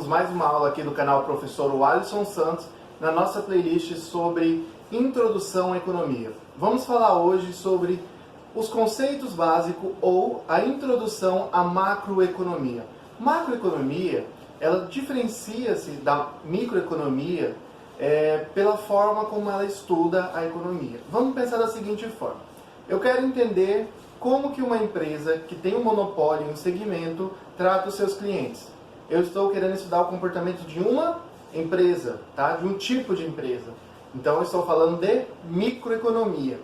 todos, mais uma aula aqui do canal Professor Alisson Santos, na nossa playlist sobre Introdução à Economia. Vamos falar hoje sobre os conceitos básicos ou a introdução à macroeconomia. Macroeconomia, ela diferencia-se da microeconomia pela forma como ela estuda a economia. Vamos pensar da seguinte forma. Eu quero entender como que uma empresa que tem um monopólio em um segmento trata os seus clientes. Eu estou querendo estudar o comportamento de uma empresa, tá? De um tipo de empresa. Então eu estou falando de microeconomia.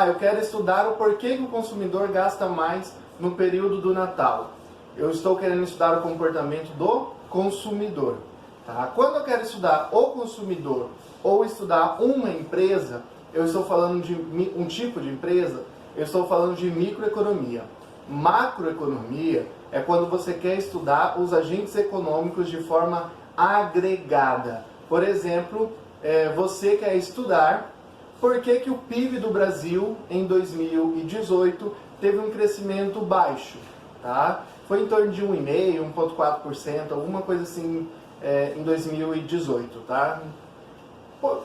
Eu quero estudar o porquê que o consumidor gasta mais no período do Natal. Eu estou querendo estudar o comportamento do consumidor. Tá? Quando eu quero estudar o consumidor ou estudar uma empresa, eu estou falando de um tipo de empresa, eu estou falando de microeconomia. Macroeconomia é quando você quer estudar os agentes econômicos de forma agregada. Por exemplo, você quer estudar por que que o PIB do Brasil em 2018 teve um crescimento baixo. Tá? Foi em torno de 1,5%, 1,4%, alguma coisa assim em 2018. Tá?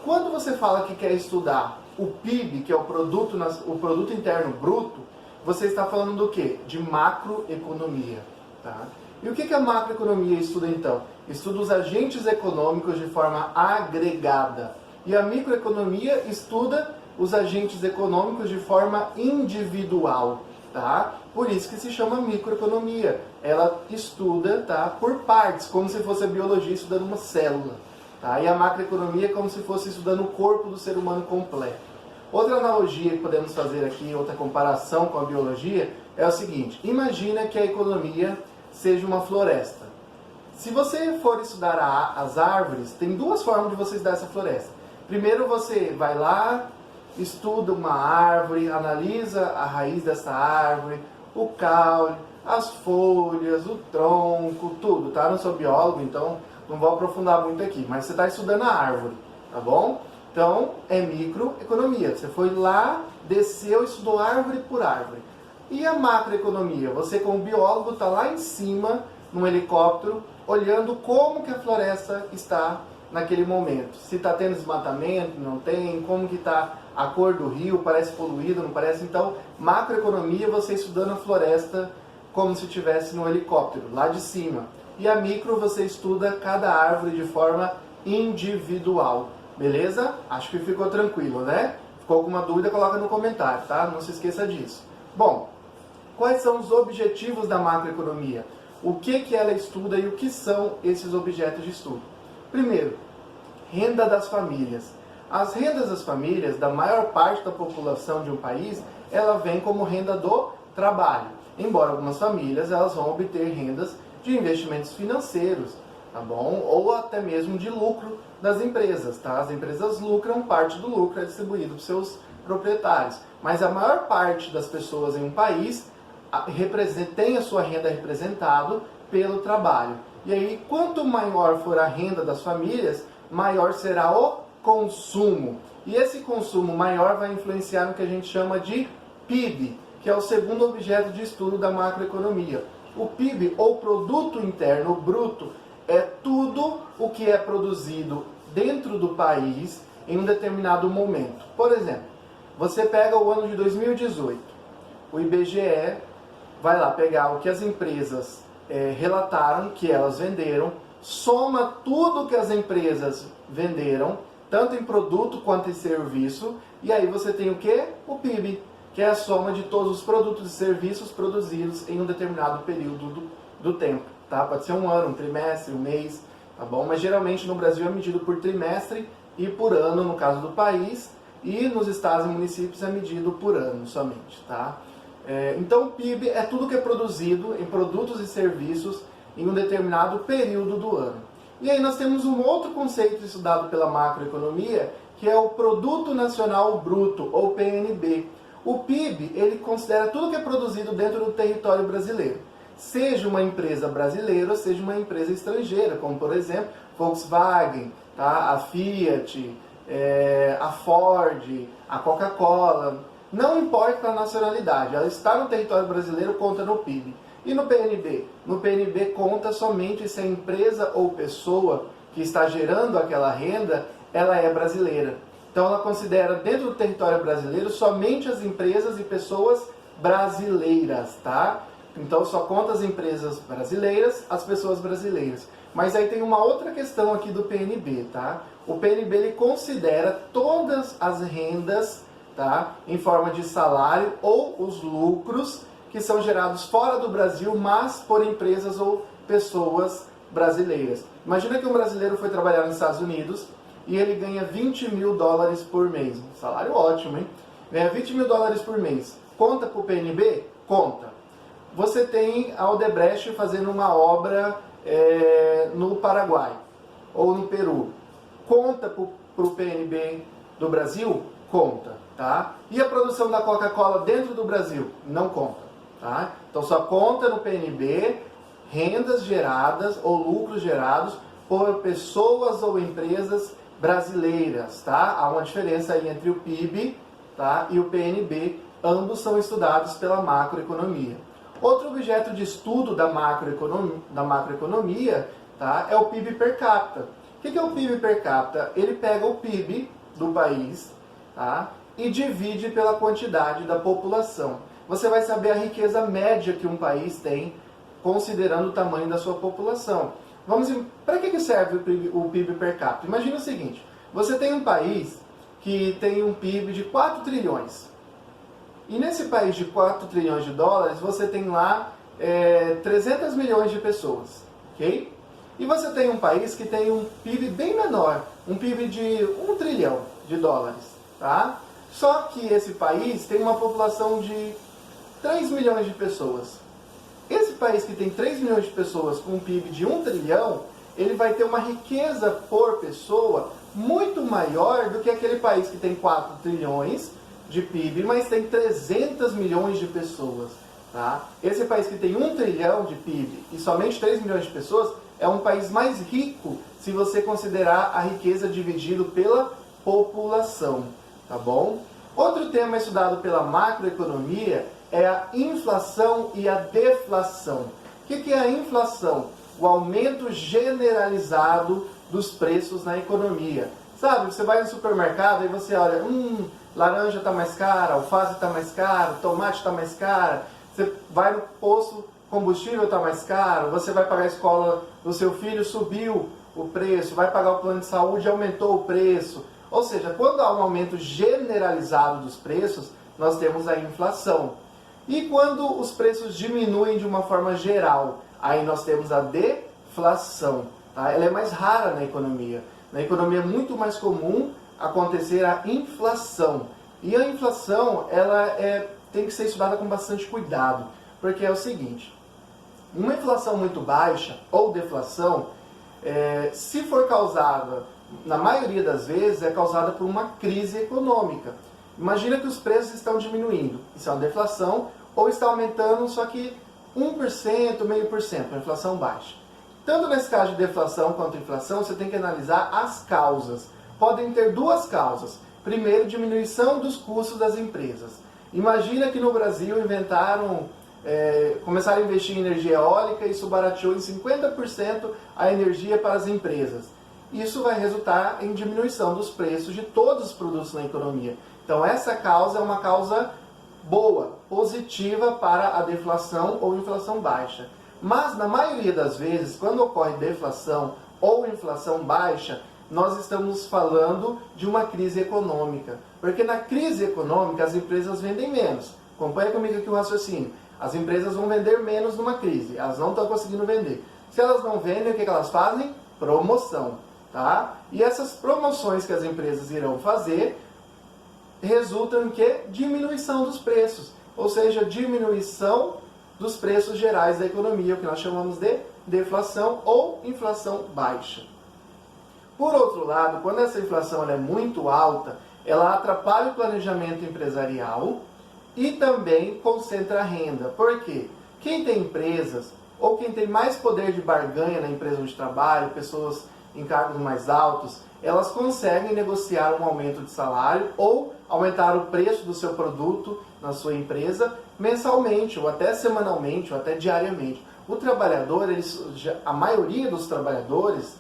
Quando você fala que quer estudar o PIB, que é o produto interno bruto, você está falando do quê? De macroeconomia. Tá? E o que a macroeconomia estuda então? Estuda os agentes econômicos de forma agregada. E a microeconomia estuda os agentes econômicos de forma individual. Tá? Por isso que se chama microeconomia. Ela estuda, tá, por partes, como se fosse a biologia estudando uma célula. Tá? E a macroeconomia é como se fosse estudando o corpo do ser humano completo. Outra analogia que podemos fazer aqui, outra comparação com a biologia, é o seguinte. Imagina que a economia seja uma floresta. Se você for estudar as árvores, tem duas formas de você estudar essa floresta. Primeiro você vai lá, estuda uma árvore, analisa a raiz dessa árvore, o caule, as folhas, o tronco, tudo. Tá? Eu não sou biólogo, então não vou aprofundar muito aqui, mas você está estudando a árvore, tá bom? Então, é microeconomia. Você foi lá, desceu, estudou árvore por árvore. E a macroeconomia? Você, como biólogo, está lá em cima, num helicóptero, olhando como que a floresta está naquele momento. Se está tendo desmatamento, não tem, como que está a cor do rio, parece poluído, não parece? Então, macroeconomia, você estudando a floresta como se estivesse num helicóptero, lá de cima. E a micro, você estuda cada árvore de forma individual. Beleza? Acho que ficou tranquilo, né? Ficou alguma dúvida, coloca no comentário, tá? Não se esqueça disso. Bom, quais são os objetivos da macroeconomia? O que ela estuda e o que são esses objetos de estudo? Primeiro, renda das famílias. As rendas das famílias, da maior parte da população de um país, ela vem como renda do trabalho. Embora algumas famílias elas vão obter rendas de investimentos financeiros, tá bom? Ou até mesmo de lucro das empresas, tá? As empresas lucram, parte do lucro é distribuído para os seus proprietários. Mas a maior parte das pessoas em um país tem a sua renda representada pelo trabalho. E aí, quanto maior for a renda das famílias, maior será o consumo. E esse consumo maior vai influenciar no que a gente chama de PIB, que é o segundo objeto de estudo da macroeconomia. O PIB, ou Produto Interno Bruto, é tudo o que é produzido dentro do país em um determinado momento. Por exemplo, você pega o ano de 2018, o IBGE vai lá pegar o que as empresas relataram que elas venderam, soma tudo que as empresas venderam, tanto em produto quanto em serviço, e aí você tem o que? O PIB, que é a soma de todos os produtos e serviços produzidos em um determinado período do tempo. Tá? Pode ser um ano, um trimestre, um mês, tá bom? Mas geralmente no Brasil é medido por trimestre e por ano, no caso do país, e nos estados e municípios é medido por ano somente, tá? Então o PIB é tudo que é produzido em produtos e serviços em um determinado período do ano. E aí nós temos um outro conceito estudado pela macroeconomia, que é o Produto Nacional Bruto, ou PNB. O PIB, ele considera tudo que é produzido dentro do território brasileiro. Seja uma empresa brasileira ou seja uma empresa estrangeira, como por exemplo, Volkswagen, tá? A Fiat, a Ford, a Coca-Cola. Não importa a nacionalidade, ela está no território brasileiro, conta no PIB. E no PNB? No PNB conta somente se a empresa ou pessoa que está gerando aquela renda, ela é brasileira. Então ela considera dentro do território brasileiro somente as empresas e pessoas brasileiras, tá? Então só conta as empresas brasileiras, as pessoas brasileiras. Mas aí tem uma outra questão aqui do PNB, tá? O PNB ele considera todas as rendas, tá, em forma de salário ou os lucros que são gerados fora do Brasil, mas por empresas ou pessoas brasileiras. Imagina que um brasileiro foi trabalhar nos Estados Unidos e ele ganha 20 mil dólares por mês. Um salário ótimo, hein? Ganha 20 mil dólares por mês. Conta para o PNB? Conta. Você tem a Odebrecht fazendo uma obra no Paraguai ou no Peru. Conta para o PNB do Brasil? Conta, tá? E a produção da Coca-Cola dentro do Brasil? Não conta, tá? Então só conta no PNB rendas geradas ou lucros gerados por pessoas ou empresas brasileiras, tá? Há uma diferença aí entre o PIB, tá, e o PNB, ambos são estudados pela macroeconomia. Outro objeto de estudo da macroeconomia, tá, é o PIB per capita. O que é o PIB per capita? Ele pega o PIB do país, tá, e divide pela quantidade da população. Você vai saber a riqueza média que um país tem, considerando o tamanho da sua população. Para que serve o PIB per capita? Imagina o seguinte, você tem um país que tem um PIB de 4 trilhões. E nesse país de 4 trilhões de dólares, você tem lá 300 milhões de pessoas, ok? E você tem um país que tem um PIB bem menor, um PIB de 1 trilhão de dólares, tá? Só que esse país tem uma população de 3 milhões de pessoas. Esse país que tem 3 milhões de pessoas com um PIB de 1 trilhão, ele vai ter uma riqueza por pessoa muito maior do que aquele país que tem 4 trilhões de PIB, mas tem 300 milhões de pessoas. Tá? Esse país que tem 1 trilhão de PIB e somente 3 milhões de pessoas é um país mais rico se você considerar a riqueza dividido pela população. Tá bom? Outro tema estudado pela macroeconomia é a inflação e a deflação. O que é a inflação? O aumento generalizado dos preços na economia. Sabe, você vai no supermercado e você olha, laranja está mais cara, alface está mais caro, tomate está mais caro. Você vai no posto, combustível está mais caro, você vai pagar a escola do seu filho, subiu o preço, vai pagar o plano de saúde, aumentou o preço. Ou seja, quando há um aumento generalizado dos preços, nós temos a inflação. E quando os preços diminuem de uma forma geral, aí nós temos a deflação. Tá? Ela é mais rara na economia. Na economia é muito mais comum acontecer a inflação. E a inflação ela tem que ser estudada com bastante cuidado, porque é o seguinte, uma inflação muito baixa ou deflação, se for causada, na maioria das vezes, é causada por uma crise econômica. Imagina que os preços estão diminuindo, isso é uma deflação, ou está aumentando, só que 1%, 0,5%, uma inflação baixa. Tanto nesse caso de deflação quanto inflação, você tem que analisar as causas. Podem ter duas causas. Primeiro, diminuição dos custos das empresas. Imagina que no Brasil começaram a investir em energia eólica e isso barateou em 50% a energia para as empresas. Isso vai resultar em diminuição dos preços de todos os produtos na economia. Então essa causa é uma causa boa, positiva para a deflação ou inflação baixa. Mas na maioria das vezes, quando ocorre deflação ou inflação baixa, nós estamos falando de uma crise econômica. Porque na crise econômica as empresas vendem menos. Acompanha comigo aqui o raciocínio. As empresas vão vender menos numa crise, elas não estão conseguindo vender. Se elas não vendem, o que elas fazem? Promoção. Tá? E essas promoções que as empresas irão fazer resultam em que? Diminuição dos preços. Ou seja, diminuição dos preços gerais da economia, o que nós chamamos de deflação ou inflação baixa. Por outro lado, quando essa inflação é muito alta, ela atrapalha o planejamento empresarial e também concentra a renda. Por quê? Quem tem empresas ou quem tem mais poder de barganha na empresa onde trabalha, pessoas em cargos mais altos, elas conseguem negociar um aumento de salário ou aumentar o preço do seu produto na sua empresa mensalmente, ou até semanalmente, ou até diariamente. O trabalhador, a maioria dos trabalhadores,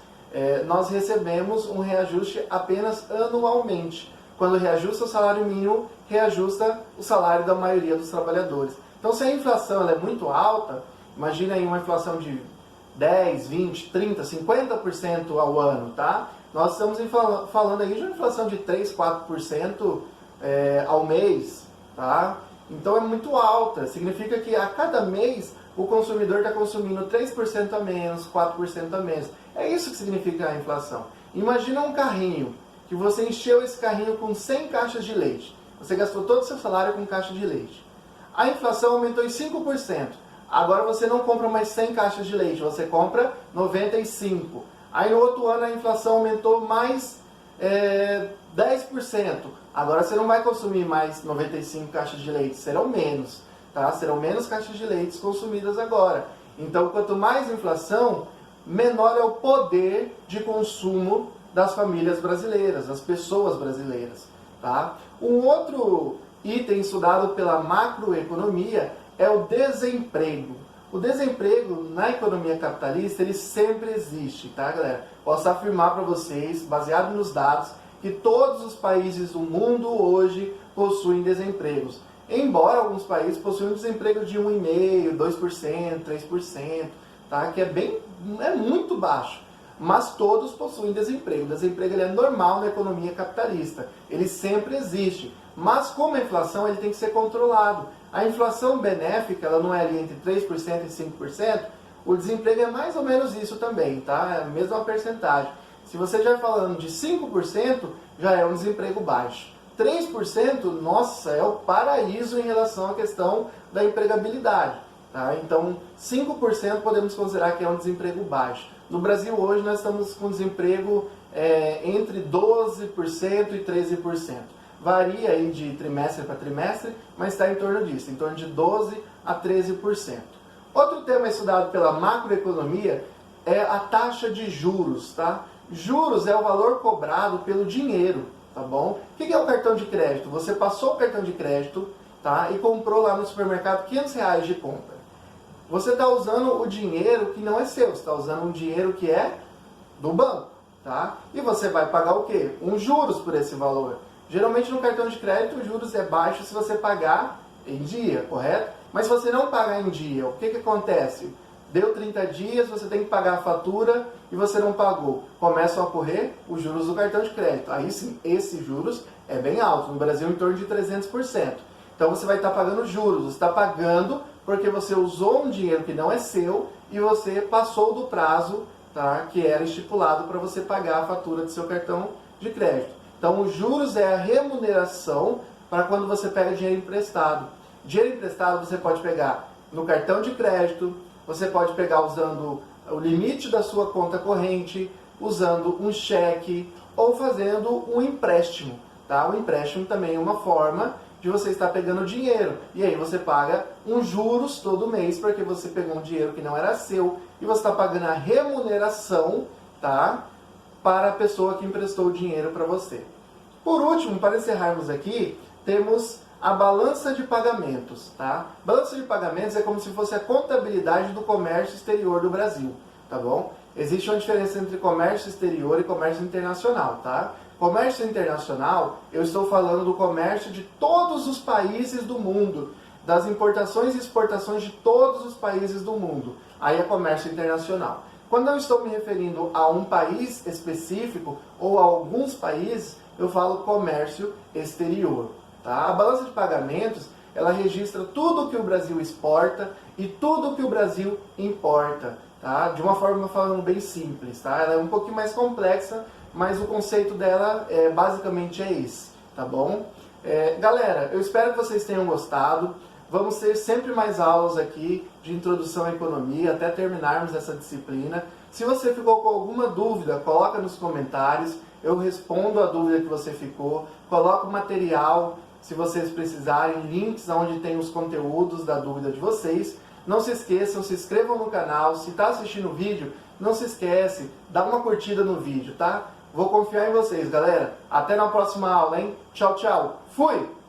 nós recebemos um reajuste apenas anualmente. Quando reajusta o salário mínimo, reajusta o salário da maioria dos trabalhadores. Então, se a inflação ela é muito alta, imagina aí uma inflação de 10, 20, 30, 50% ao ano, tá? Nós estamos falando aí de uma inflação de 3, 4% ao mês, tá? Então é muito alta, significa que a cada mês o consumidor está consumindo 3% a menos, 4% a menos. É isso que significa a inflação. Imagina um carrinho, que você encheu esse carrinho com 100 caixas de leite. Você gastou todo o seu salário com caixa de leite. A inflação aumentou em 5%. Agora você não compra mais 100 caixas de leite, você compra 95. Aí no outro ano a inflação aumentou mais 10%. Agora você não vai consumir mais 95 caixas de leite, serão menos. Tá? Serão menos caixas de leite consumidas agora. Então, quanto mais inflação, menor é o poder de consumo das famílias brasileiras, das pessoas brasileiras. Tá? Um outro item estudado pela macroeconomia é o desemprego. O desemprego na economia capitalista, ele sempre existe, tá, galera? Posso afirmar para vocês, baseado nos dados, que todos os países do mundo hoje possuem desempregos. Embora alguns países possuam um desemprego de 1,5%, 2%, 3%, tá? Que é muito baixo. Mas todos possuem desemprego. O desemprego ele é normal na economia capitalista. Ele sempre existe. Mas como a inflação, ele tem que ser controlado. A inflação benéfica, ela não é ali entre 3% e 5%. O desemprego é mais ou menos isso também, tá? É a mesma percentagem. Se você já falando de 5%, já é um desemprego baixo. 3%, nossa, é o paraíso em relação à questão da empregabilidade. Tá? Então, 5% podemos considerar que é um desemprego baixo. No Brasil, hoje, nós estamos com desemprego entre 12% e 13%. Varia aí de trimestre para trimestre, mas está em torno disso, em torno de 12% a 13%. Outro tema estudado pela macroeconomia é a taxa de juros. Tá? Juros é o valor cobrado pelo dinheiro. Tá bom? O que é o cartão de crédito? Você passou o cartão de crédito, tá? E comprou lá no supermercado R$500 de compra. Você está usando o dinheiro que não é seu, você está usando um dinheiro que é do banco, tá? E você vai pagar o quê? Juros por esse valor. Geralmente no cartão de crédito os juros é baixo se você pagar em dia, correto? Mas se você não pagar em dia, o que acontece? Deu 30 dias, você tem que pagar a fatura e você não pagou. Começam a correr os juros do cartão de crédito. Aí sim, esses juros é bem alto. No Brasil, em torno de 300%. Então você vai estar pagando juros. Você está pagando porque você usou um dinheiro que não é seu e você passou do prazo, tá, que era estipulado para você pagar a fatura do seu cartão de crédito. Então os juros é a remuneração para quando você pega dinheiro emprestado. Dinheiro emprestado você pode pegar no cartão de crédito, você pode pegar usando o limite da sua conta corrente, usando um cheque ou fazendo um empréstimo. Tá? O empréstimo também é uma forma de você estar pegando dinheiro. E aí você paga juros todo mês porque você pegou um dinheiro que não era seu e você está pagando a remuneração, tá, para a pessoa que emprestou o dinheiro para você. Por último, para encerrarmos aqui, temos a balança de pagamentos, tá? Balança de pagamentos é como se fosse a contabilidade do comércio exterior do Brasil, tá bom? Existe uma diferença entre comércio exterior e comércio internacional, tá? Comércio internacional, eu estou falando do comércio de todos os países do mundo, das importações e exportações de todos os países do mundo. Aí é comércio internacional. Quando eu estou me referindo a um país específico ou a alguns países, eu falo comércio exterior. Tá? A balança de pagamentos, ela registra tudo que o Brasil exporta e tudo que o Brasil importa, tá? De uma forma falando bem simples, tá? Ela é um pouquinho mais complexa, mas o conceito dela basicamente é esse, tá bom? Galera, eu espero que vocês tenham gostado. Vamos ter sempre mais aulas aqui de introdução à economia até terminarmos essa disciplina. Se você ficou com alguma dúvida, coloca nos comentários. Eu respondo a dúvida que você ficou. Coloco material, se vocês precisarem, links onde tem os conteúdos da dúvida de vocês. Não se esqueçam, se inscrevam no canal. Se está assistindo o vídeo, não se esquece, dá uma curtida no vídeo, tá? Vou confiar em vocês, galera. Até na próxima aula, hein? Tchau, tchau. Fui!